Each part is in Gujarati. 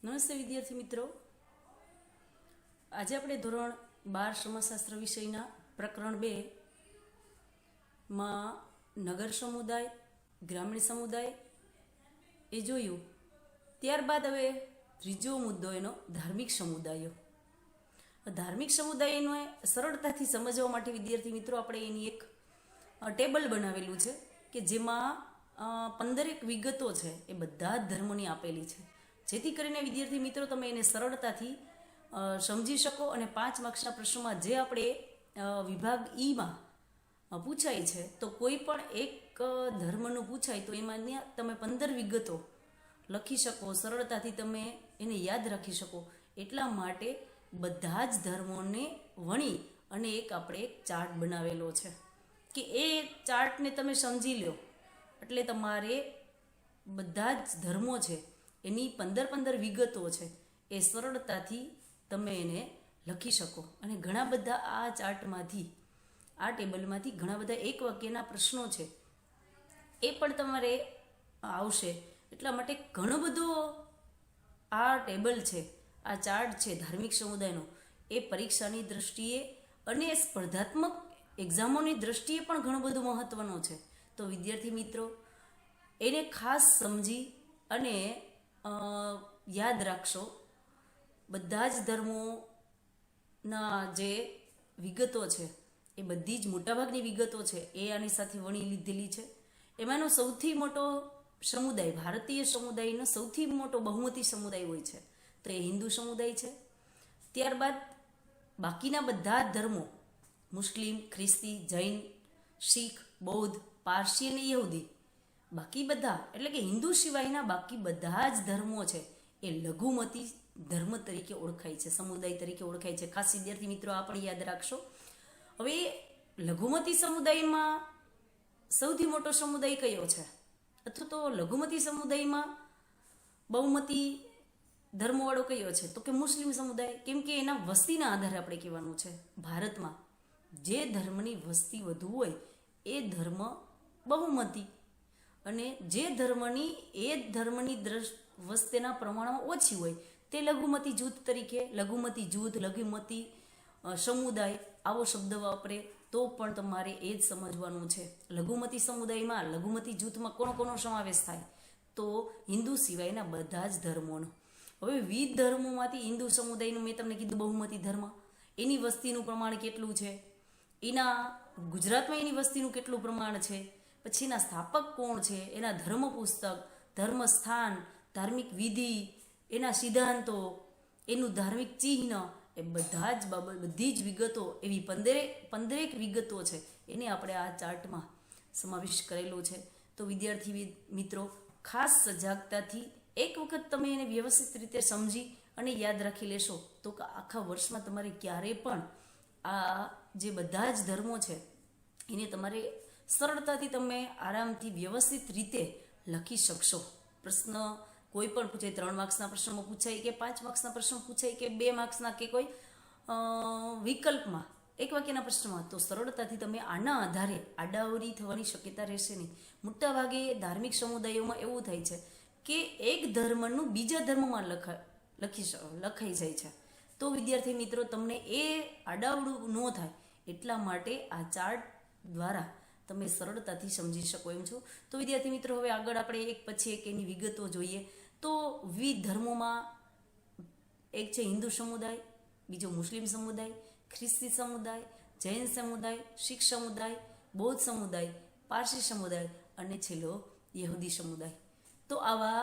નમસ્તે વિદ્યાર્થી મિત્રો, આજે આપણે ધોરણ 12 સમાજશાસ્ત્ર વિષયના પ્રકરણ 2 માં નગર સમુદાય, ગ્રામીણ સમુદાય એ જોયું. ત્યારબાદ હવે ત્રીજો મુદ્દો એનો ધાર્મિક સમુદાયો. ધાર્મિક સમુદાયનો સરળતાથી સમજવા માટે વિદ્યાર્થી મિત્રો આપણે એની એક ટેબલ બનાવેલું છે કે જેમાં 15 વિગતો છે એ બધા જ ધર્મોની આપેલી છે, જેથી કરીને વિદ્યાર્થી મિત્રો તમે એને સરળતાથી સમજી શકો અને 5 માર્ક્સના પ્રશ્નોમાં જે આપણે વિભાગ ઈમાં પૂછાય છે તો કોઈ પણ એક ધર્મનું પૂછાય તો એમાં તમે 15 વિગતો લખી શકો, સરળતાથી તમે એને યાદ રાખી શકો. એટલા માટે બધા જ ધર્મોને વણી અને આપણે એક ચાર્ટ બનાવેલો છે કે એ ચાર્ટને તમે સમજી લો એટલે તમારે બધા જ ધર્મો છે એની 15 વિગતો છે એ સરળતાથી તમે એને લખી શકો. અને ઘણા બધા આ ચાર્ટમાંથી, આ ટેબલમાંથી ઘણા બધા એક વાક્યના પ્રશ્નો છે એ પણ તમારે આવશે. એટલા માટે ઘણો બધો આ ટેબલ છે, આ ચાર્ટ છે ધાર્મિક સમુદાયનો, એ પરીક્ષાની દ્રષ્ટિએ અને સ્પર્ધાત્મક એક્ઝામોની દ્રષ્ટિએ પણ ઘણો બધો મહત્વનો છે. તો વિદ્યાર્થી મિત્રો એને ખાસ સમજી અને યાદ રાખશો. બધા જ ધર્મોના જે વિગતો છે એ બધી જ મોટાભાગની વિગતો છે એ આની સાથે વણી લીધેલી છે. એમાંનો સૌથી મોટો સમુદાય, ભારતીય સમુદાયનો સૌથી મોટો બહુમતી સમુદાય હોય છે તો એ હિન્દુ સમુદાય છે. ત્યારબાદ બાકીના બધા જ ધર્મો, મુસ્લિમ, ખ્રિસ્તી, જૈન, શીખ, બૌદ્ધ, પારસી અને યહૂદી, બાકી બધા એટલે કે હિન્દુ સિવાયના બાકી બધા જ ધર્મો છે એ લઘુમતી ધર્મ તરીકે ઓળખાય છે, સમુદાય તરીકે ઓળખાય છે. ખાસ વિદ્યાર્થી મિત્રો આ પણ યાદ રાખશો. હવે લઘુમતી સમુદાયમાં સૌથી મોટો સમુદાય કયો છે, અથવા તો લઘુમતી સમુદાયમાં બહુમતી ધર્મવાળો કયો છે તો કે મુસ્લિમ સમુદાય. કેમ કે એના વસ્તીના આધારે આપણે કહેવાનું છે. ભારતમાં જે ધર્મની વસ્તી વધુ હોય એ ધર્મ બહુમતી, અને જે ધર્મની વસ્તીના પ્રમાણમાં ઓછી હોય તે લઘુમતી જૂથ તરીકે, લઘુમતી જૂથ, લઘુમતી સમુદાય આવો શબ્દ વાપરે તો પણ તમારે એ જ સમજવાનું છે. લઘુમતી સમુદાયમાં, લઘુમતી જૂથમાં કોનો સમાવેશ થાય તો હિન્દુ સિવાયના બધા જ ધર્મોનો. હવે વિવિધ ધર્મોમાંથી હિન્દુ સમુદાયનું મેં તમને કીધું બહુમતી ધર્મ, એની વસ્તીનું પ્રમાણ કેટલું છે, એના ગુજરાતમાં એની વસ્તીનું કેટલું પ્રમાણ છે, પછી એના સ્થાપક કોણ છે, એના ધર્મ પુસ્તક, ધર્મ સ્થાન, ધાર્મિક વિધિ, એના સિદ્ધાંતો, એનું ધાર્મિક ચિહ્ન, એ બધી જ વિગતો, એવી 15 વિગતો છે એને આપણે આ ચાર્ટમાં સમાવેશ કરેલો છે. તો વિદ્યાર્થી મિત્રો ખાસ સજાગતાથી એક વખત તમે એને વ્યવસ્થિત રીતે સમજી અને યાદ રાખી લેશો તો કે આખા વર્ષમાં તમારે ક્યારેય પણ આ જે બધા જ ધર્મો છે એને તમારે સરળતાથી તમે આરામથી વ્યવસ્થિત રીતે લખી શકશો. પ્રશ્ન કોઈ પણ પૂછાય, 3 માર્ક્સના પ્રશ્નમાં પૂછાય કે 5 માર્ક્સના પ્રશ્ન પૂછાય કે 2 માર્ક્સના કે કોઈ વિકલ્પમાં એક વાક્યના પ્રશ્નમાં, તો સરળતાથી તમે આના આધારે આડાઅવળી થવાની શક્યતા રહેશે નહીં. મોટાભાગે ધાર્મિક સમુદાયોમાં એવું થાય છે કે એક ધર્મનું બીજા ધર્મમાં લખાઈ જાય છે. તો વિદ્યાર્થી મિત્રો તમને એ આડાઅવળું ન થાય એટલા માટે આ ચાર્ટ દ્વારા તમે સરળતાથી સમજી શકો એમ છો. તો વિદ્યાર્થી મિત્રો હવે આગળ આપણે એક પછી એક એની વિગતો જોઈએ. તો વિવિધ ધર્મોમાં એક છે હિન્દુ સમુદાય, બીજો મુસ્લિમ સમુદાય, ખ્રિસ્તી સમુદાય, જૈન સમુદાય, શીખ સમુદાય, બૌદ્ધ સમુદાય, પારસી સમુદાય અને છેલ્લો યહૂદી સમુદાય. તો આવા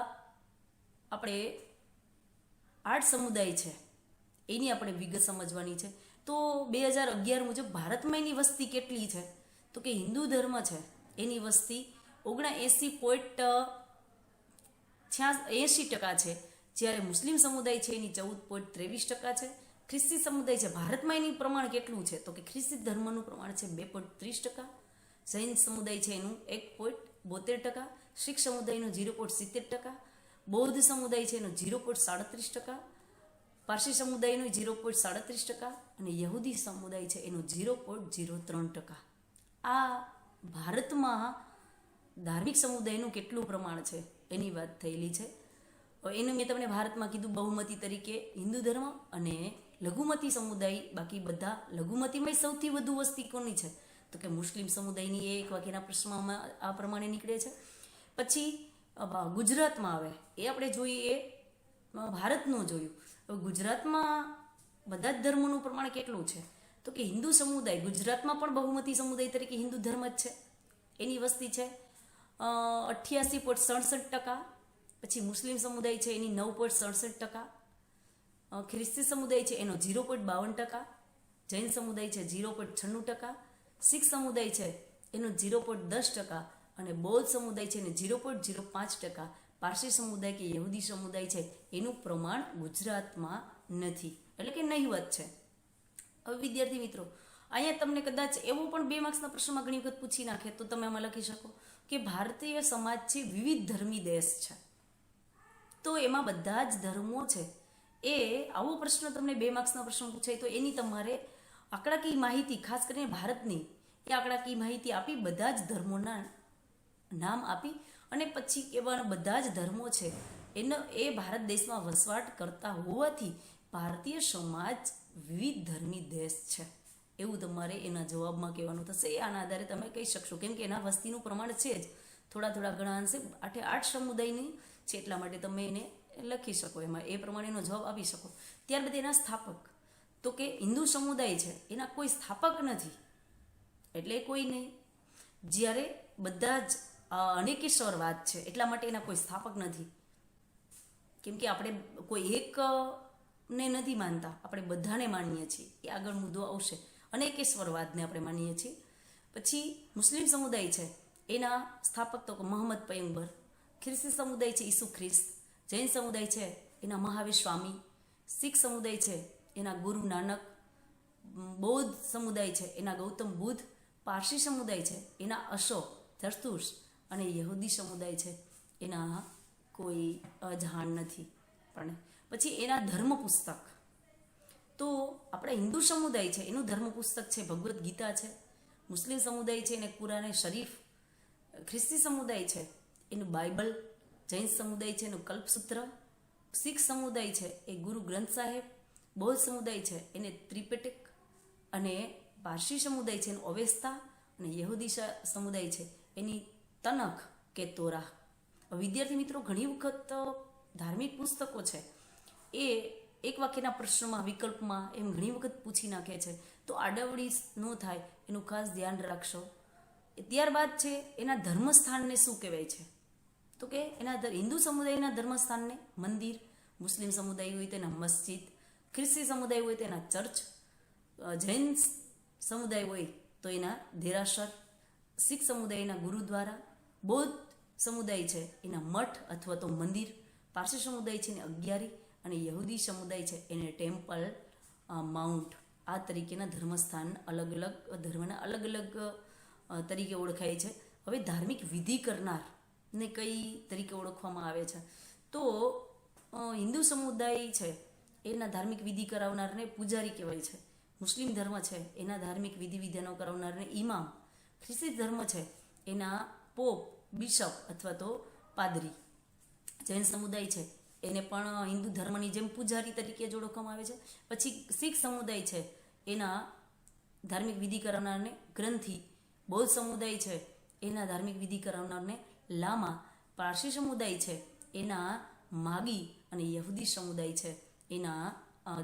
આપણે 8 સમુદાય છે એની આપણે વિગત સમજવાની છે. તો 2011 મુજબ ભારતમાં એની વસ્તી કેટલી છે તો કે હિન્દુ ધર્મ છે એની વસ્તી 79.80% છે, જ્યારે મુસ્લિમ સમુદાય છે એની 14.23% છે. ખ્રિસ્તી સમુદાય છે ભારતમાં એની પ્રમાણ કેટલું છે તો કે ખ્રિસ્તી ધર્મનું પ્રમાણ છે 2.30%, જૈન સમુદાય છે એનું 1.72%, શીખ સમુદાયનું 0.70%, બૌદ્ધ સમુદાય છે એનો 0.37%, પારસી સમુદાયનું 0.37% અને યહૂદી સમુદાય છે એનું 0.03%. આ ભારતમાં ધાર્મિક સમુદાયનું કેટલું પ્રમાણ છે એની વાત થયેલી છે. એનું મેં તમને ભારતમાં કીધું બહુમતી તરીકે હિન્દુ ધર્મ અને લઘુમતી સમુદાય. બાકી બધા લઘુમતીમાં સૌથી વધુ વસ્તી કોની છે તો કે મુસ્લિમ સમુદાયની. એ એક વાક્યના પ્રશ્નમાં આ પ્રમાણે નીકળે છે. પછી ગુજરાતમાં આવે એ આપણે જોઈએ, ભારતનું જોયું. હવે ગુજરાતમાં બધા જ ધર્મોનું પ્રમાણ કેટલું છે તો કે હિન્દુ સમુદાય ગુજરાતમાં પણ બહુમતી સમુદાય તરીકે હિન્દુ ધર્મ જ છે. એની વસ્તી છે 88.67%. પછી મુસ્લિમ સમુદાય છે એની 9.67%. ખ્રિસ્તી સમુદાય છે એનો 0.52%. જૈન સમુદાય છે 0.96%. શીખ સમુદાય છે એનો 0.10%. અને બૌદ્ધ સમુદાય છે એને 0.05%. પારસી સમુદાય કે યહૂદી સમુદાય છે એનું પ્રમાણ ગુજરાતમાં નથી, એટલે કે નહિવત છે. હવે વિદ્યાર્થી મિત્રો, અહીંયા તમને કદાચ એવો પણ 2 માર્ક્સના પ્રશ્નમાં ઘણી વખત પૂછી નાખે તો તમે આમાં લખી શકો કે ભારતીય સમાજ છે વિવિધ ધર્મી દેશ છે, તો એમાં બધા જ ધર્મો છે. એ આવો પ્રશ્ન તમને 2 માર્ક્સના પ્રશ્ન પૂછાય તો એની તમારે આંકડાકીય માહિતી, ખાસ કરીને ભારતની એ આંકડાકીય માહિતી આપી, બધા જ ધર્મોના નામ આપી અને પછી એવા બધા જ ધર્મો છે એ ભારત દેશમાં વસવાટ કરતા હોવાથી ભારતીય સમાજ વિવિધ ધર્મી દેશ છે એવું તમારે એના જવાબમાં કહેવાનું થશે. આના આધારે તમે કહી શકશો, કેમ કે એના વસ્તીનું પ્રમાણ છે જ થોડા ઘણા અંશે 8 સમુદાયની છે, એટલા માટે તમે એને લખી શકો, એમાં એ પ્રમાણેનો જવાબ આપી શકો. ત્યારબાદ એના સ્થાપક, તો કે હિન્દુ સમુદાય છે એના કોઈ સ્થાપક નથી, એટલે કોઈ નહીં. જ્યારે બધા જ અનેકેશ્વરવાદ છે એટલા માટે એના કોઈ સ્થાપક નથી, કેમ કે આપણે કોઈ એકને નથી માનતા, આપણે બધાને માનીએ છીએ. એ આગળ મુદ્દો આવશે. અનેકેશ્વરવાદને આપણે માનીએ છીએ. પછી મુસ્લિમ સમુદાય છે એના સ્થાપક તો મોહમ્મદ પયગંબર. ખ્રિસ્તી સમુદાય છે ઈસુ ખ્રિસ્ત. જૈન સમુદાય છે એના મહાવીર સ્વામી. શીખ સમુદાય છે એના ગુરુ નાનક. બૌદ્ધ સમુદાય છે એના ગૌતમ બુદ્ધ. પારસી સમુદાય છે એના અશોક ધરતુષ. અને યહૂદી સમુદાય છે એના કોઈ અજાણ નથી. પણ પછી એના ધર્મ પુસ્તક, તો આપણા હિન્દુ સમુદાય છે એનું ધર્મ પુસ્તક છે ભગવદ્ ગીતા છે. મુસ્લિમ સમુદાય છે એને કુરાને શરીફ. ખ્રિસ્તી સમુદાય છે એનું બાઇબલ. જૈન સમુદાય છે એનું કલ્પસૂત્ર. શીખ સમુદાય છે એ ગુરુ ગ્રંથ સાહેબ. બૌદ્ધ સમુદાય છે એને ત્રિપિટક. અને પારસી સમુદાય છે એનું અવેસ્તા. અને યહૂદી સમુદાય છે એની તનખ કે તોરા. વિદ્યાર્થી મિત્રો, ઘણી વખત ધાર્મિક પુસ્તકો છે એ એક વાક્યના પ્રશ્નમાં, વિકલ્પમાં એમ ઘણી વખત પૂછી નાખે છે, તો આડાવડી ન થાય એનું ખાસ ધ્યાન રાખશો. ત્યારબાદ છે એના ધર્મસ્થાનને શું કહેવાય છે તો કે એના હિન્દુ સમુદાયના ધર્મસ્થાનને મંદિર. મુસ્લિમ સમુદાય હોય તેના મસ્જિદ. ખ્રિસ્તી સમુદાય હોય તેના ચર્ચ. જૈન સમુદાય હોય તો એના દેરાસર. શીખ સમુદાયના ગુરુદ્વારા. બૌદ્ધ સમુદાય છે એના મઠ અથવા તો મંદિર. પારસી સમુદાય છે એને અગિયારી. અને યહૂદી સમુદાય છે એને ટેમ્પલ માઉન્ટ. આ તરીકેના ધર્મસ્થાન અલગ અલગ ધર્મના અલગ અલગ તરીકે ઓળખાય છે. હવે ધાર્મિક વિધિ કરનારને કઈ તરીકે ઓળખવામાં આવે છે તો હિન્દુ સમુદાય છે એના ધાર્મિક વિધિ કરાવનારને પૂજારી કહેવાય છે. મુસ્લિમ ધર્મ છે એના ધાર્મિક વિધિ વિધાનો કરાવનારને ઇમામ. ખ્રિસ્તી ધર્મ છે એના પોપ, બિશપ અથવા તો પાદરી. જૈન સમુદાય છે એને પણ હિન્દુ ધર્મની જેમ પૂજારી તરીકે જ ઓળખવામાં આવે છે. પછી શીખ સમુદાય છે એના ધાર્મિક વિધિ કરાવનારને ગ્રંથિ. બૌદ્ધ સમુદાય છે એના ધાર્મિક વિધિ કરાવનારને લામા. પારસી સમુદાય છે એના માગી. અને યહૂદી સમુદાય છે એના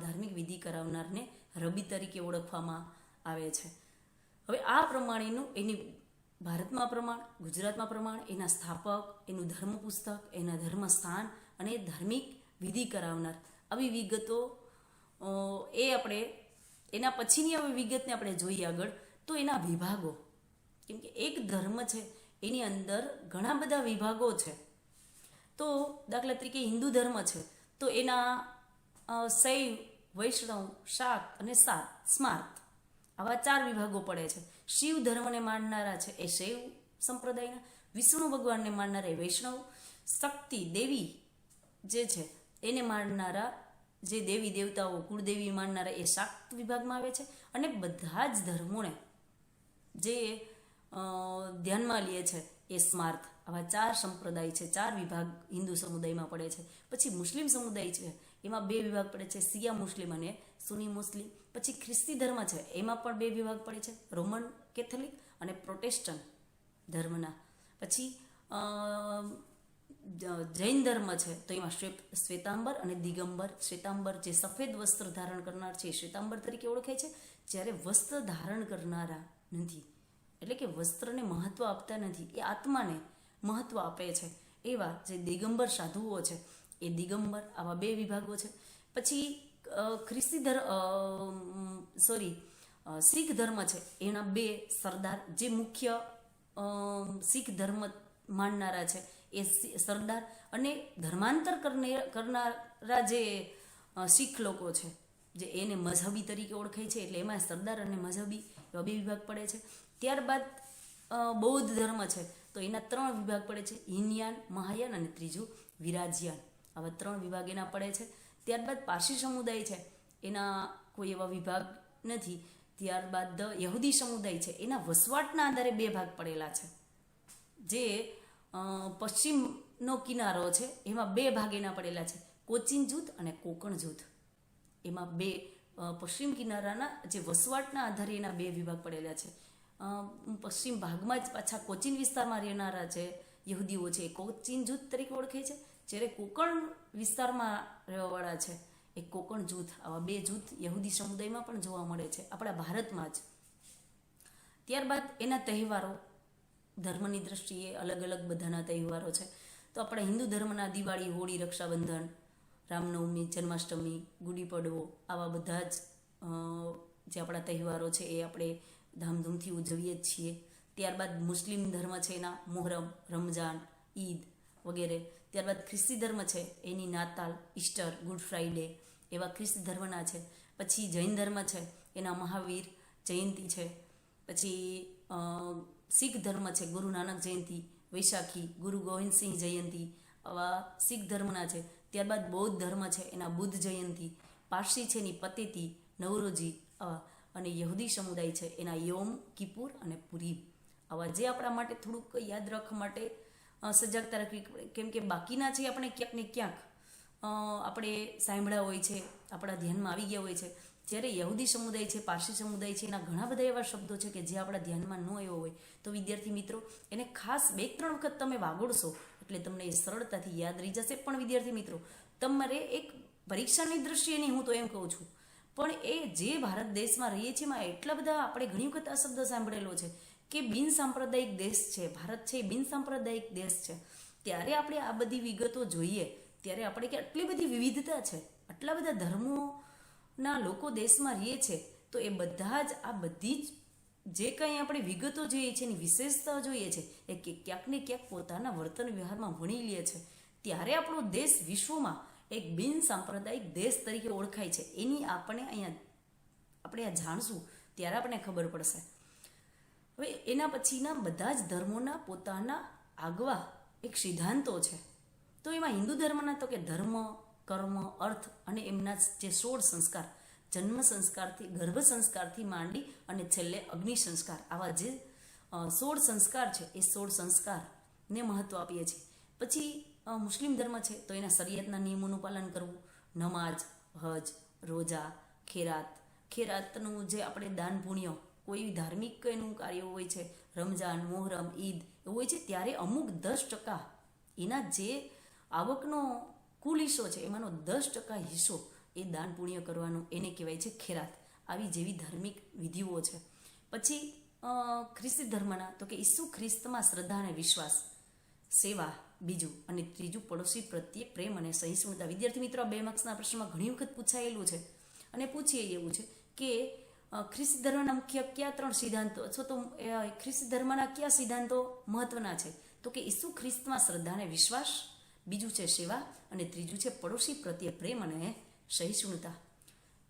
ધાર્મિક વિધિ કરાવનારને રબી તરીકે ઓળખવામાં આવે છે. હવે આ પ્રમાણેનું એની ભારતમાં પ્રમાણ, ગુજરાતમાં પ્રમાણ, એના સ્થાપક, એનું ધર્મ પુસ્તક, એના ધર્મ સ્થાન અને ધાર્મિક વિધિ કરાવનાર, આવી વિગતો એ આપણે એના પછીની હવે વિગતને આપણે જોઈએ આગળ. તો એના વિભાગો, કેમ કે એક ધર્મ છે એની અંદર ઘણા બધા વિભાગો છે. તો દાખલા તરીકે હિન્દુ ધર્મ છે તો એના શૈવ, વૈષ્ણવ, શાક્ત અને સ્માર્ત, આવા 4 વિભાગો પડે છે. શિવ ધર્મને માનનારા છે એ શૈવ સંપ્રદાયના. વિષ્ણુ ભગવાનને માનનારા એ વૈષ્ણવ. શક્તિ દેવી જે છે એને માનનારા, જે દેવી દેવતાઓ કુળદેવી માનનારા એ શાક્ત વિભાગમાં આવે છે. અને બધા જ ધર્મોને જે ધ્યાનમાં લે છે એ સ્માર્ત. આવા 4 સંપ્રદાય છે, 4 વિભાગ હિન્દુ સમુદાયમાં પડે છે. પછી મુસ્લિમ સમુદાય છે, એમાં 2 વિભાગ પડે છે, શિયા મુસ્લિમ અને સુની મુસ્લિમ. પછી ખ્રિસ્તી ધર્મ છે, એમાં પણ 2 વિભાગ પડે છે, રોમન કેથોલિક અને પ્રોટેસ્ટન્ટ ધર્મના. પછી જૈન ધર્મ છે, તો એમાં શ્વેતાંબર અને દિગંબર. શ્વેતાંબર જે સફેદ વસ્ત્ર ધારણ કરનાર છે એ શ્વેતાંબર તરીકે ઓળખાય છે, જ્યારે વસ્ત્ર ધારણ કરનારા નથી, એટલે કે વસ્ત્રને મહત્વ આપતા નથી, એ આત્માને મહત્વ આપે છે, એવા જે દિગંબર સાધુઓ છે એ દિગંબર. આવા 2 વિભાગો છે. પછી શીખ ધર્મ છે, એના 2 સરદાર, જે મુખ્ય શીખ ધર્મ માનનારા છે એ સરદાર, અને ધર્માંતર કરનારા જે શીખ લોકો છે, જે એને મઝહબી તરીકે ઓળખાય છે, એટલે એમાં સરદાર અને મઝહબી એવા 2 વિભાગ પડે છે. ત્યારબાદ બૌદ્ધ ધર્મ છે, તો એના 3 વિભાગ પડે છે, હિનયાન, મહાયાન અને ત્રીજું વિરાજયાન. આવા 3 વિભાગ એના પડે છે. ત્યારબાદ પારસી સમુદાય છે, એના કોઈ એવા વિભાગ નથી. ત્યારબાદ યહૂદી સમુદાય છે, એના વસવાટના આધારે 2 ભાગ પડેલા છે. જે પશ્ચિમનો કિનારો છે, એમાં 2 ભાગ એના પડેલા છે, કોચીન જૂથ અને કોકણ જૂથ. એમાં 2 પશ્ચિમ કિનારાના જે વસવાટના આધારે એના 2 વિભાગ પડેલા છે. પશ્ચિમ ભાગમાં જ પાછા કોચીન વિસ્તારમાં રહેનારા જે યહૂદીઓ છે એ કોચીન જૂથ તરીકે ઓળખાય છે, જ્યારે કોકણ વિસ્તારમાં રહેવાવાળા છે એ કોકણ જૂથ. આવા 2 જૂથ યહૂદી સમુદાયમાં પણ જોવા મળે છે, આપણા ભારતમાં જ. ત્યારબાદ એના તહેવારો ધર્મની દ્રષ્ટિએ અલગ અલગ બધાના તહેવારો છે. તો આપણા હિન્દુ ધર્મના દિવાળી, હોળી, રક્ષાબંધન, રામનવમી, જન્માષ્ટમી, ગુડી પડવો, આવા બધા જ જે આપણા તહેવારો છે એ આપણે ધામધૂમથી ઉજવીએ જ છીએ. ત્યારબાદ મુસ્લિમ ધર્મ છે, એના મોહરમ, રમઝાન, ઈદ વગેરે. ત્યારબાદ ખ્રિસ્તી ધર્મ છે, એની નાતાલ, ઈસ્ટર, ગુડ ફ્રાઈડે એવા ખ્રિસ્તી ધર્મના છે. પછી જૈન ધર્મ છે, એના મહાવીર જયંતિ છે. પછી શીખ ધર્મ છે, ગુરુ નાનક જયંતિ, વૈશાખી, ગુરુ ગોવિંદસિંહ જયંતિ, આવા શીખ ધર્મના છે. ત્યારબાદ બૌદ્ધ ધર્મ છે, એના બુદ્ધ જયંતિ. પારસી છે એની પતેતી, નવરોજી આવા. અને યહૂદી સમુદાય છે, એના યોમ કિપુર અને પુરીમ. આવા જે આપણા માટે થોડુંક યાદ રાખવા માટે સજાગતા રાખવી, કેમ કે બાકીના છે આપણે ક્યાંક ને ક્યાંક આપણે સાંભળ્યા હોય છે, આપણા ધ્યાનમાં આવી ગયા હોય છે. જ્યારે યહૂદી સમુદાય છે, પારસી સમુદાય છે, એના ઘણા બધા એવા શબ્દો છે કે જે આપણા ધ્યાનમાં ન આવ્યો હોય, તો વિદ્યાર્થી મિત્રો એને ખાસ 2-3 વખત તમે વાગોડશો એટલે તમને એ સરળતાથી યાદ રહી જશે. પણ વિદ્યાર્થી મિત્રો, તમારે એક પરીક્ષાની દ્રષ્ટિએ નહીં, હું તો એમ કહું છું, પણ એ જે ભારત દેશમાં રહીએ છીએ એમાં એટલા બધા આપણે ઘણી વખત આ શબ્દ સાંભળેલો છે કે બિન સાંપ્રદાયિક દેશ છે ભારત, છે બિન સાંપ્રદાયિક દેશ છે. ત્યારે આપણે આ બધી વિગતો જોઈએ ત્યારે આપણે કે આટલી બધી વિવિધતા છે, આટલા બધા ધર્મોના લોકો દેશમાં રહીએ છે, તો એ બધા જ આ બધી જ જે કંઈ આપણે વિગતો જોઈએ છે, એની વિશેષતા જોઈએ છે, એ ક્યાંક ને ક્યાંક પોતાના વર્તન વ્યવહારમાં વણી લે છે. ત્યારે આપણો દેશ વિશ્વમાં એક બિન સાંપ્રદાયિક દેશ તરીકે ઓળખાય છે. એની આપણે આ જાણશું ત્યારે આપણને ખબર પડશે. હવે એના પછીના બધા જ ધર્મોના પોતાના આગવા એક સિદ્ધાંતો છે. તો એમાં હિન્દુ ધર્મના તો કે ધર્મ, કર્મ, અર્થ અને એમના જે 16 સંસ્કાર, જન્મ સંસ્કારથી, ગર્ભ સંસ્કારથી માંડી અને છેલ્લે અગ્નિ સંસ્કાર, આવા જે 16 સંસ્કાર છે એ 16 સંસ્કારને મહત્વ આપીએ છીએ. પછી મુસ્લિમ ધર્મ છે તો એના શરિયતના નિયમોનું પાલન કરવું, નમાજ, હજ, રોજા, ખેરાતનું જે આપણે દાન પુણ્ય, કોઈ ધાર્મિક એનું કાર્ય હોય છે, રમઝાન, મોહરમ, ઈદ એવું હોય છે, ત્યારે અમુક 10% એના જે આવકનો કુલ હિસ્સો છે એમાંનો 10% હિસ્સો એ દાન પુણ્ય કરવાનો, એને કહેવાય છે ખેરાત. આવી જેવી ધાર્મિક વિધિઓ છે. પછી ખ્રિસ્તી ધર્મના તો કે ઈસુ ખ્રિસ્તમાં શ્રદ્ધા અને વિશ્વાસ, સેવા બીજું, અને ત્રીજું પડોશી પ્રત્યે પ્રેમ અને સહિષ્ણુતા. વિદ્યાર્થી મિત્રો, 2 માર્ક્સના પ્રશ્નમાં ઘણી વખત પૂછાયેલું છે અને પૂછીએ એવું છે કે ખ્રિસ્તી ધર્મના મુખ્ય કયા 3 સિદ્ધાંતો અથવા તો ખ્રિસ્તી ધર્મના કયા સિદ્ધાંતો મહત્વના છે? તો કે ઈસુ ખ્રિસ્તમાં શ્રદ્ધા અને વિશ્વાસ, બીજું છે સેવા, અને ત્રીજું છે પડોશી પ્રત્યે પ્રેમ અને સહિષ્ણુતા.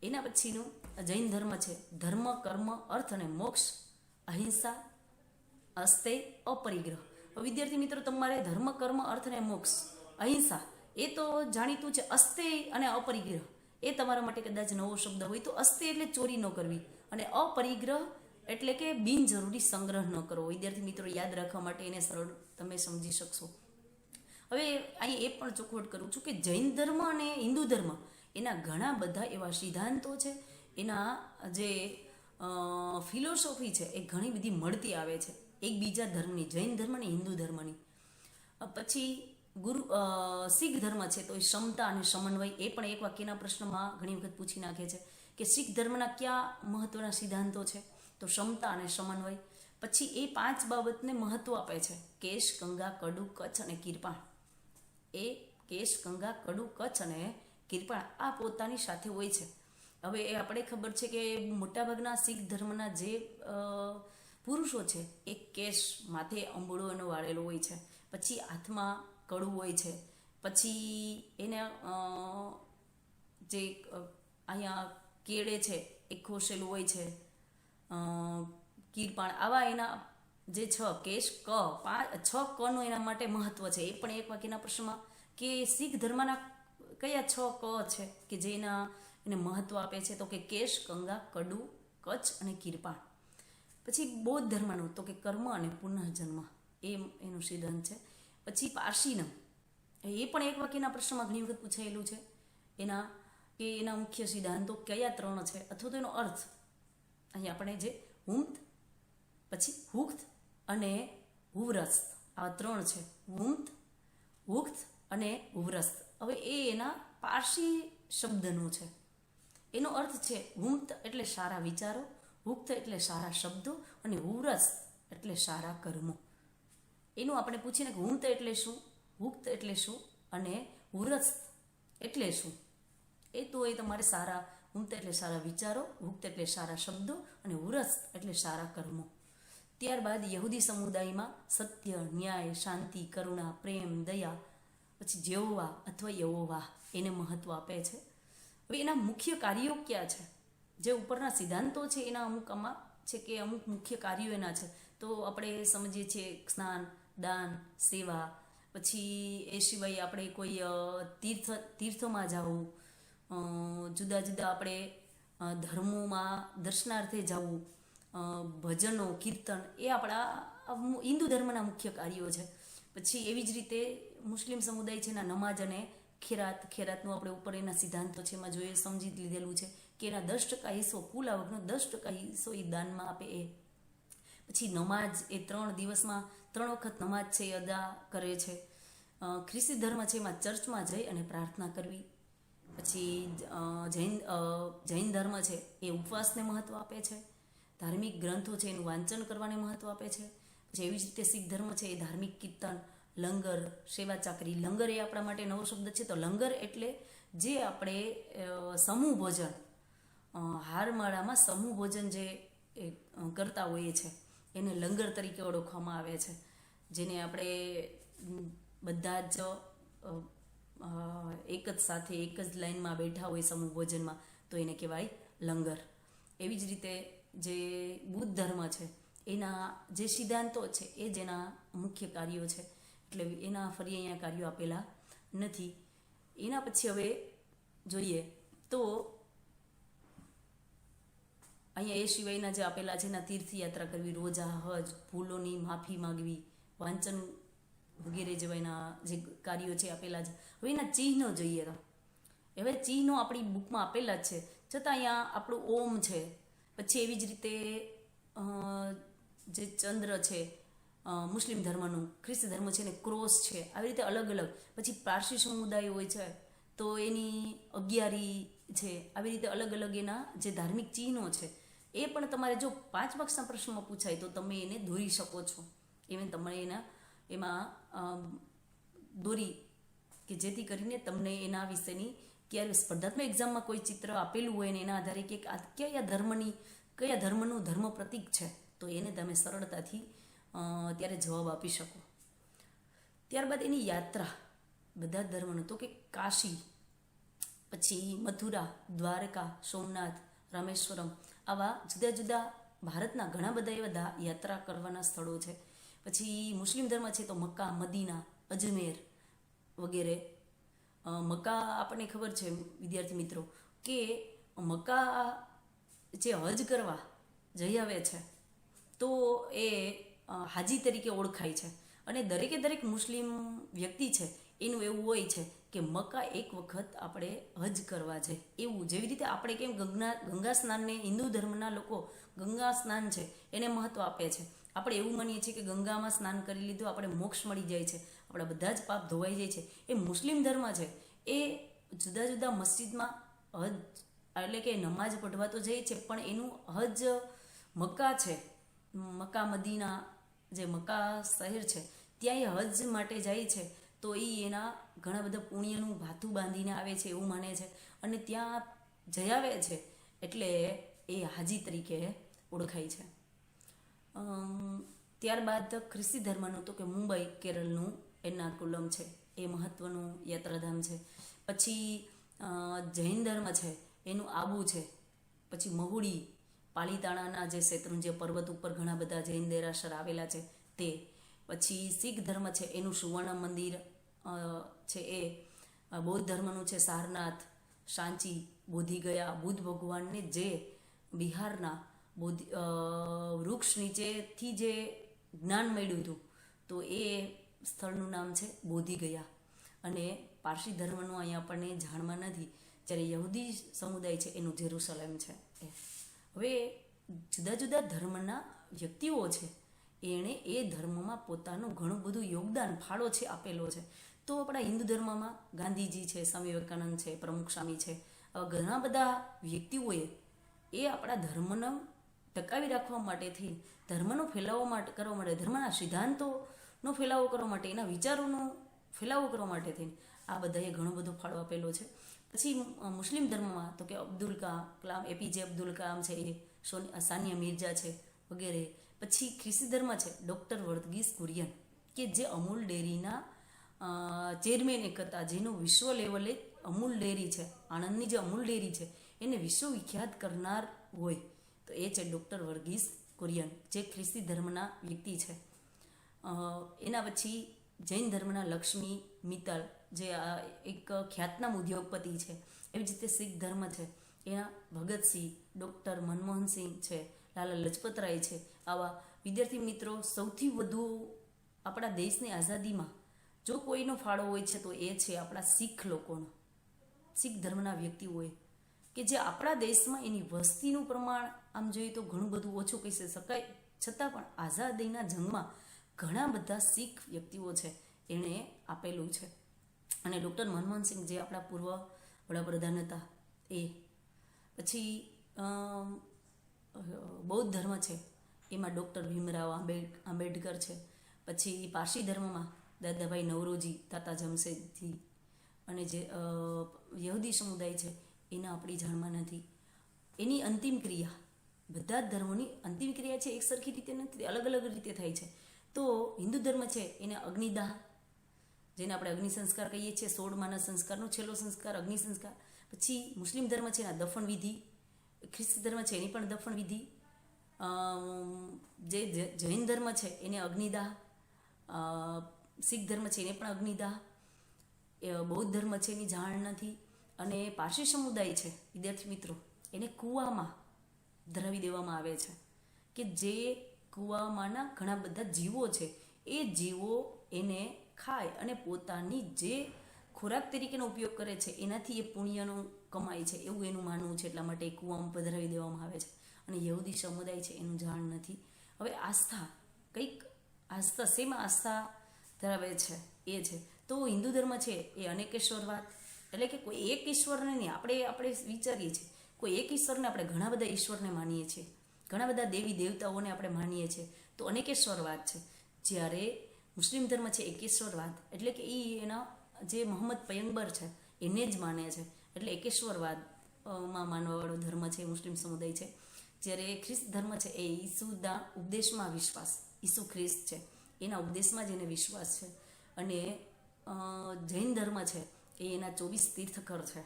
એના પછીનું જૈન ધર્મ છે, ધર્મ, કર્મ, અર્થ અને મોક્ષ, અહિંસા, અસ્તેય, અપરિગ્રહ. વિદ્યાર્થી મિત્રો, તમારે ધર્મ, કર્મ, અર્થ અને મોક્ષ, અહિંસા એ તો જાણીતું છે. અસ્તેય અને અપરિગ્રહ એ તમારા માટે કદાચ નવો શબ્દ હોય તો અસ્તેય એટલે ચોરી ન કરવી, અને અપરિગ્રહ એટલે કે બિનજરૂરી સંગ્રહ ન કરવો. વિદ્યાર્થી મિત્રો યાદ રાખવા માટે એને સરળ તમે સમજી શકશો. હવે અહીં એ પણ ચોખવટ કરું છું કે જૈન ધર્મ અને હિન્દુ ધર્મ એના ઘણા બધા એવા સિદ્ધાંતો છે, એના જે ફિલોસોફી છે એ ઘણી બધી મળતી આવે છે એકબીજા ધર્મની, જૈન ધર્મ અને હિન્દુ ધર્મની. પછી શીખ ધર્મ છે તો એ ક્ષમતા અને સમન્વય, એ પણ એક વાક્યના પ્રશ્નમાં ઘણી વખત પૂછી નાખે છે કે શીખ ધર્મના કયા મહત્વના સિદ્ધાંતો છે, તો ક્ષમતા અને સમન્વય. પછી એ 5 બાબતને મહત્વ આપે છે: કેશ, કંગા, કડુ, કચ્છ અને કિરપાણ. એ કેશ, કંગા, કડુ, કચ્છ અને કિરપાણ આ પોતાની સાથે હોય છે. હવે એ આપણે ખબર છે કે મોટાભાગના શીખ ધર્મના જે પુરુષો છે એ કેશ, માથે અંબોળો એનો વાળેલો હોય છે, પછી હાથમાં કડું હોય છે, પછી એને જે અહીંયા કેળે છે એ ખોસેલું હોય છે, કિરપાણ. આવા એના જે 6 કેશ, ક 6 કનું એના માટે મહત્વ છે. એ પણ એક વાક્યના પ્રશ્નમાં કે શીખ ધર્મના કયા 6 ક છે કે જેના એને મહત્વ આપે છે, તો કે કેશ, કંગા, કડુ, કચ્છ અને કિરપાણ. પછી બૌદ્ધ ધર્મનું તો કે કર્મ અને પુનઃજન્મ, એ એનું સિદ્ધાંત છે. પછી પારસીનમ, એ પણ એક વાક્યના પ્રશ્નમાં ઘણી વખત પૂછાયેલું છે. એના મુખ્ય સિદ્ધાંતો કયા 3 છે અથવા તો એનો અર્થ. અહીં આપણે જે હુમ્ત, પછી હુક્ત અને હુવ્રસ્ત, આ 3 છે. હુમ્ત, હુક્ત અને હુવ્રસ્ત. હવે એ એના પારસી શબ્દનું છે. એનો અર્થ છે હુમ્ત એટલે સારા વિચારો, હુક્ત એટલે સારા શબ્દો અને હુવ્રસ્ત એટલે સારા કર્મો. એનું આપણે પૂછીને કે હુમ્ત એટલે શું, હુક્ત એટલે શું અને હુવ્રસ્ત એટલે શું, એ તો એ તમારે સારા, હુમ્ત એટલે સારા વિચારો, હુક્ત એટલે સારા શબ્દો અને હુવ્રસ્ત એટલે સારા કર્મો. ત્યારબાદ યહૂદી સમુદાયમાં સત્ય, ન્યાય, શાંતિ, કરુણા, પ્રેમ, દયા, પછી જેહોવા અથવા યહોવા એને મહત્વ આપે છે. હવે એના મુખ્ય કાર્યો ક્યાં છે? જે ઉપરના સિદ્ધાંતો છે એના અમુક આમાં છે કે અમુક મુખ્ય કાર્યો એના છે. તો આપણે સમજીએ છીએ સ્નાન, દાન, સેવા. પછી એ સિવાય આપણે કોઈ તીર્થમાં જવું, જુદા જુદા આપણે ધર્મોમાં દર્શનાર્થે જવું, ભજનો, કીર્તન, એ આપણા હિન્દુ ધર્મના મુખ્ય કાર્યો છે. પછી એવી જ રીતે મુસ્લિમ સમુદાય છે એના નમાજ અને ખેરાતનું આપણે ઉપર એના સિદ્ધાંતો છે એમાં જોઈએ સમજી લીધેલું છે કે એના 10% હિસ્સો, કુલ આવકનો 10% હિસ્સો એ દાનમાં આપે. એ પછી નમાજ, એ 3 દિવસમાં 3 વખત નમાજ છે એ અદા કરે છે. ખ્રિસ્તી ધર્મ છે એમાં ચર્ચમાં જઈ અને પ્રાર્થના કરવી. પછી જૈન ધર્મ છે એ ઉપવાસને મહત્વ આપે છે. ધાર્મિક ગ્રંથો છે એનું વાંચન કરવાને મહત્વ આપે છે. પછી એવી જ રીતે શીખ ધર્મ છે એ ધાર્મિક કીર્તન, લંગર, સેવા ચાકરી. લંગર એ આપણા માટે નવો શબ્દ છે. તો લંગર એટલે જે આપણે સમૂહ ભોજન, હારમાળામાં સમૂહ ભોજન જે કરતા હોઈએ છે એને લંગર તરીકે ઓળખવામાં આવે છે. જેને આપણે બધા જ એક જ સાથે એક જ લાઈનમાં બેઠા હોય સમૂહ ભોજનમાં, તો એને કહેવાય લંગર. એવી જ રીતે જે બુદ્ધ ધર્મ છે એના જે સિદ્ધાંતો છે એ જ એના મુખ્ય કાર્યો છે. એટલે એના ફરી અહીંયા કાર્યો આપેલા નથી. એના પછી હવે જોઈએ તો અહીંયા એ સિવાયના જે આપેલા છે એના તીર્થયાત્રા કરવી, રોજા, હજ, ભૂલોની માફી માગવી, વાંચન વગેરે જેવા એના જે કાર્યો છે આપેલા છે. હવે એના ચિહ્નો જોઈએ તો હવે ચિહ્નો આપણી બુકમાં આપેલા જ છે, છતાં અહીંયા આપણું ઓમ છે. પછી એવી જ રીતે જે ચંદ્ર છે મુસ્લિમ ધર્મનું, ખ્રિસ્તી ધર્મ છે ને ક્રોસ છે. આવી રીતે અલગ અલગ. પછી પારસી સમુદાય હોય છે તો એની 11 છે. આવી રીતે અલગ અલગ એના જે ધાર્મિક ચિહ્નો છે એ પણ તમારે જો 5 માર્ક્સના પ્રશ્નમાં પૂછાય તો તમે એને દોરી શકો છો. તમે એમાં દોરી કે જેથી કરીને તમને એના વિશેની ક્યારે સ્પર્ધાત્મક એક્ઝામમાં કોઈ ચિત્ર આપેલું હોય ને એના આધારે કે કયા ધર્મનું ધર્મ પ્રતીક છે તો એને તમે સરળતાથી ત્યારે જવાબ આપી શકો. ત્યારબાદ એની યાત્રા બધા ધર્મનું, તો કે કાશી, પછી મથુરા, દ્વારકા, સોમનાથ, રામેશ્વરમ, આવા જુદા જુદા ભારતના ઘણા બધા એવા યાત્રા કરવાના સ્થળો છે. પછી મુસ્લિમ ધર્મ છે તો મક્કા, મદીના, અજમેર વગેરે. મક્કા આપણને ખબર છે વિદ્યાર્થી મિત્રો કે મક્કા જે હજ કરવા જઈ આવે છે તો એ હાજી તરીકે ઓળખાય છે. અને દરેકે દરેક મુસ્લિમ વ્યક્તિ છે એનું એવું હોય છે કે મક્કા એક વખત આપણે હજ કરવા જાય. એવું જેવી રીતે આપણે કેમ ગંગા સ્નાનને હિન્દુ ધર્મના લોકો ગંગા સ્નાન છે એને મહત્વ આપે છે. આપણે એવું માનીએ છીએ કે ગંગામાં સ્નાન કરી લીધું આપણે મોક્ષ મળી જાય છે, આપણા બધા જ પાપ ધોવાઈ જાય છે. એ મુસ્લિમ ધર્મ છે એ જુદા જુદા મસ્જિદમાં હજ એટલે કે નમાજ પઢવા તો જાય છે, પણ એનું હજ મક્કા છે, મક્કા મદીના જે મક્કા શહેર છે ત્યાં એ હજ માટે જાય છે. તો એ એના ઘણા બધા પુણ્યનું ભાથું બાંધીને આવે છે એવું માને છે, અને ત્યાં જઈ આવે છે એટલે એ હાજી તરીકે ઓળખાય છે. ત્યારબાદ ખ્રિસ્તી ધર્મનું તો કે મુંબઈ કેરળનું એર્નાકુલમ છે, એ મહત્વનું યાત્રાધામ છે. પછી જૈન ધર્મ છે એનું આબુ છે. પછી મહુડી પાલીતાણાના જે શેત્રુંજય પર્વત ઉપર ઘણા બધા જૈન દેરાસર આવેલા છે તે. પછી શીખ ધર્મ છે એનું સુવર્ણ મંદિર છે એ. બૌદ્ધ ધર્મનું છે સારનાથ, સાંચી, બોધિગયા. બુદ્ધ ભગવાનને જે બિહારના વૃક્ષ નીચેથી જે જ્ઞાન મળ્યું હતું તો એ સ્થળનું નામ છે બોધિગયા. અને પારસી ધર્મનું અહીંયા આપણને જાણમાં નથી, જ્યારે યહૂદી સમુદાય છે એનું જેરુસલેમ છે. હવે જુદા જુદા ધર્મના વ્યક્તિઓ છે એણે એ ધર્મમાં પોતાનું ઘણું બધું યોગદાન ફાળો છે આપેલો છે. તો આપણા હિન્દુ ધર્મમાં ગાંધીજી છે, સ્વામી વિવેકાનંદ છે, પ્રમુખ સ્વામી છે, આવા ઘણા બધા વ્યક્તિઓએ એ આપણા ધર્મનો ટકાવી રાખવા માટેથી, ધર્મનો ફેલાવો કરવા માટે, ધર્મના સિદ્ધાંતોનો ફેલાવો કરવા માટે, એના વિચારોનો ફેલાવો કરવા માટે થઈને આ બધાએ ઘણો બધો ફાળો આપેલો છે. પછી મુસ્લિમ ધર્મમાં તો કે અબ્દુલ કલામ, એપીજે અબ્દુલ કલામ છે, એ સાનિયા મિર્ઝા છે વગેરે. પછી ખ્રિસ્તી ધર્મ છે ડૉક્ટર વર્ગીસ કુરિયન, કે જે અમૂલ ડેરીના ચેરમેન એક હતા, જેનું વિશ્વ લેવલે અમૂલ ડેરી છે, આણંદની જે અમૂલ ડેરી છે એને વિશ્વવિખ્યાત કરનાર હોય તો એ છે ડૉક્ટર વર્ગીસ કુરિયન, જે ખ્રિસ્તી ધર્મના વ્યક્તિ છે. એના પછી જૈન ધર્મના લક્ષ્મી મિત્તલ, જે એક ખ્યાતનામ ઉદ્યોગપતિ છે. એવી જ રીતે શીખ ધર્મ છે એના ભગતસિંહ, ડૉક્ટર મનમોહનસિંહ છે, લાલા લજપતરાય છે. આવા વિદ્યાર્થી મિત્રો, સૌથી વધુ આપણા દેશની આઝાદીમાં જો કોઈનો ફાળો હોય છે તો એ છે આપણા શીખ લોકોનો, શીખ ધર્મના વ્યક્તિઓએ, કે જે આપણા દેશમાં એની વસ્તીનું પ્રમાણ આમ જોઈએ તો ઘણું બધું ઓછું કહી શકાય, છતાં પણ આઝાદીના જંગમાં ઘણા બધા શીખ વ્યક્તિઓ છે એણે આપેલું છે. અને ડૉક્ટર મનમોહનસિંહ જે આપણા પૂર્વ વડાપ્રધાન હતા એ. પછી બૌદ્ધ ધર્મ છે એમાં ડૉક્ટર ભીમરાવ આંબેડકર છે. પછી પારસી ધર્મમાં દાદાભાઈ નવરોજી, તાતા જમશેદજી. અને જે યહૂદી સમુદાય છે એના આપણી જાણમાં નથી. એની અંતિમ ક્રિયા, બધા જ ધર્મોની અંતિમ ક્રિયા છે એક સરખી રીતે નથી, અલગ અલગ રીતે થાય છે. તો હિન્દુ ધર્મ છે એને અગ્નિદાહ, જેને આપણે અગ્નિ સંસ્કાર કહીએ છીએ, 16માના સંસ્કારનો છેલ્લો સંસ્કાર અગ્નિ સંસ્કાર. પછી મુસ્લિમ ધર્મ છે એના દફન વિધિ, ખ્રિસ્તી ધર્મ છે એની પણ દફન વિધિ, જે જૈન ધર્મ છે એને અગ્નિદાહ, શીખ ધર્મ છે એને પણ અગ્નિદાહ, બૌદ્ધ ધર્મ છે એની જાણ નથી. અને પારસી સમુદાય છે વિદ્યાર્થી મિત્રો, એને કૂવામાં ધરાવી દેવામાં આવે છે, કે જે કૂવામાંના ઘણા બધા જીવો છે એ જીવો એને ખાય અને પોતાની જે ખોરાક તરીકેનો ઉપયોગ કરે છે એનાથી એ પુણ્યનું કમાય છે એવું એનું માનવું છે. એટલા માટે એ કૂવામાં પધરાવી દેવામાં આવે છે. અને યહૂદી સમુદાય છે એનું જાણ નથી. હવે આસ્થા, કંઈક આસ્થા, શેમાં આસ્થા ધરાવે છે એ છે. તો હિન્દુ ધર્મ છે એ અનેકેશ્વરવાદ, એટલે કે કોઈ એક ઈશ્વરને નહીં, આપણે વિચારીએ છીએ કોઈ એક ઈશ્વરને, આપણે ઘણા બધા ઈશ્વરને માનીએ છીએ, ઘણા બધા દેવી દેવતાઓને આપણે માનીએ છીએ, તો અનેકેશ્વરવાદ છે. જ્યારે મુસ્લિમ ધર્મ છે એકેશ્વરવાદ, એટલે કે એ એના જે મોહમ્મદ પયંગબર છે એને જ માને છે, એટલે એકેશ્વરવાદમાં માનવાવાળો ધર્મ છે મુસ્લિમ સમુદાય છે. જ્યારે ખ્રિસ્ત ધર્મ છે એ ઈસુના ઉપદેશમાં વિશ્વાસ, ઈસુ ખ્રિસ્ત છે એના ઉપદેશમાં જ એને વિશ્વાસ છે. અને જૈન ધર્મ છે એ એના 24 તીર્થકર છે,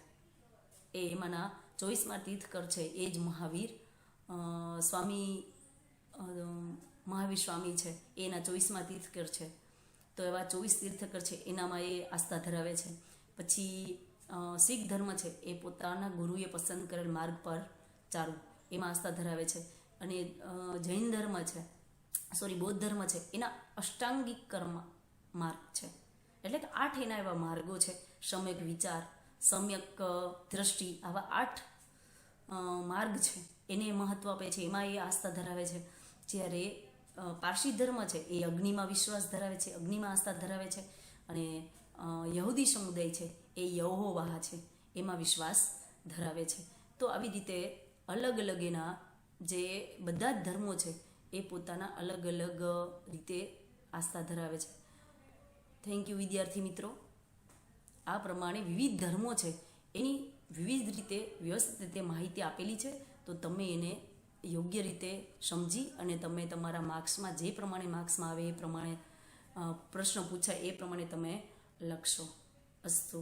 એ એમાંના 24માં તીર્થકર છે એ જ મહાવીર સ્વામી છે, એના 24માં તીર્થકર છે. તો એવા 24 તીર્થકર છે એનામાં એ આસ્થા ધરાવે છે. પછી શીખ ધર્મ છે એ પોતાના ગુરુએ પસંદ કરેલ માર્ગ પર ચાલવું, એમાં આસ્થા ધરાવે છે. અને જૈન ધર્મ છે બૌદ્ધ ધર્મ છે એના અષ્ટાંગિક કર્મ માર્ગ છે, એટલે કે 8 એના એવા માર્ગો છે. સમ્યક વિચાર, સમ્યક દ્રષ્ટિ, આવા 8 માર્ગ છે એને મહત્વ આપે છે, એમાં એ આસ્થા ધરાવે છે. જ્યારે પારસી ધર્મ છે એ અગ્નિમાં વિશ્વાસ ધરાવે છે, અગ્નિમાં આસ્થા ધરાવે છે. અને યહૂદી સમુદાય છે એ યહોવાહ છે એમાં વિશ્વાસ ધરાવે છે. તો આવી રીતે અલગ અલગ એના જે બધા જ ધર્મો છે એ પોતાના અલગ અલગ રીતે આસ્થા ધરાવે છે. થેન્ક યુ વિદ્યાર્થી મિત્રો. આ પ્રમાણે વિવિધ ધર્મો છે એની વિવિધ રીતે વ્યવસ્થિત રીતે માહિતી આપેલી છે, તો તમે એને યોગ્ય રીતે સમજી અને તમે તમારા માર્ક્સમાં જે પ્રમાણે માર્ક્સમાં આવે એ પ્રમાણે પ્રશ્ન પૂછાય એ પ્રમાણે તમે લખશો. અસ્તુ.